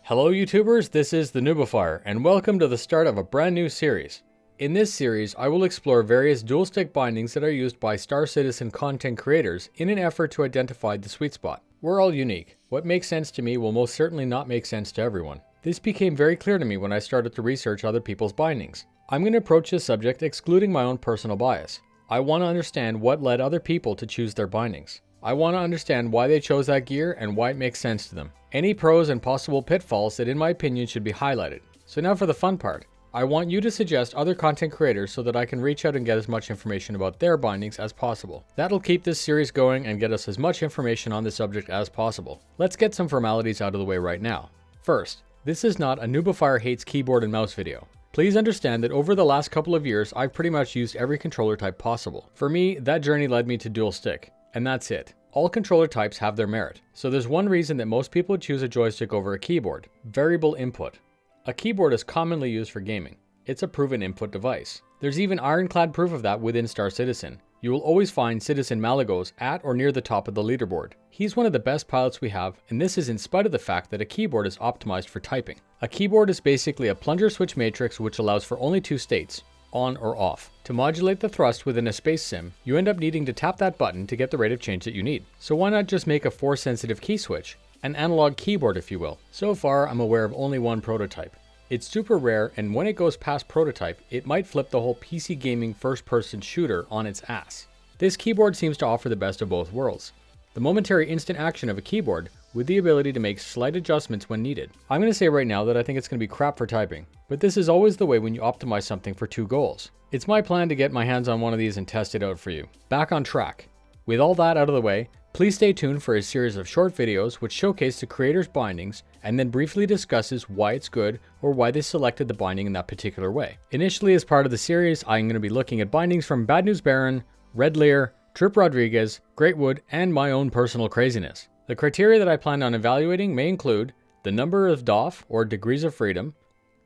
Hello YouTubers, this is the noobifier, and welcome to the start of a brand new series. In this series, I will explore various dual-stick bindings that are used by Star Citizen content creators in an effort to identify the sweet spot. We're all unique. What makes sense to me will most certainly not make sense to everyone. This became very clear to me when I started to research other people's bindings. I'm going to approach this subject excluding my own personal bias. I want to understand what led other people to choose their bindings. I want to understand why they chose that gear and why it makes sense to them. Any pros and possible pitfalls that in my opinion should be highlighted. So now for the fun part. I want you to suggest other content creators so that I can reach out and get as much information about their bindings as possible. That'll keep this series going and get us as much information on the subject as possible. Let's get some formalities out of the way right now. First, this is not a noobifier hates keyboard and mouse video. Please understand that over the last couple of years, I've pretty much used every controller type possible. For me, that journey led me to dual stick. And that's it. All controller types have their merit. So there's one reason that most people would choose a joystick over a keyboard: variable input. A keyboard is commonly used for gaming. It's a proven input device. There's even ironclad proof of that within Star Citizen. You will always find Citizen Malagos at or near the top of the leaderboard. He's one of the best pilots we have, and this is in spite of the fact that a keyboard is optimized for typing. A keyboard is basically a plunger switch matrix which allows for only two states: on or off. To modulate the thrust within a space sim, you end up needing to tap that button to get the rate of change that you need. So why not just make a force-sensitive key switch? An analog keyboard, if you will. So far, I'm aware of only one prototype. It's super rare, and when it goes past prototype, it might flip the whole PC gaming first-person shooter on its ass. This keyboard seems to offer the best of both worlds. The momentary instant action of a keyboard with the ability to make slight adjustments when needed. I'm going to say right now that I think it's going to be crap for typing, but this is always the way when you optimize something for two goals. It's my plan to get my hands on one of these and test it out for you. Back on track. With all that out of the way, please stay tuned for a series of short videos which showcase the creator's bindings and then briefly discusses why it's good or why they selected the binding in that particular way. Initially, as part of the series, I'm going to be looking at bindings from Bad News Baron, Red Lear, Trip Rodriguez, Greatwood, and my own personal craziness. The criteria that I plan on evaluating may include the number of DOF, or degrees of freedom,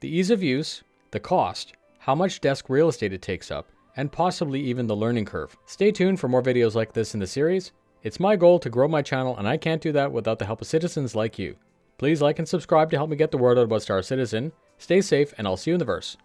the ease of use, the cost, how much desk real estate it takes up, and possibly even the learning curve. Stay tuned for more videos like this in the series. It's my goal to grow my channel, and I can't do that without the help of citizens like you. Please like and subscribe to help me get the word out about Star Citizen. Stay safe, and I'll see you in the verse.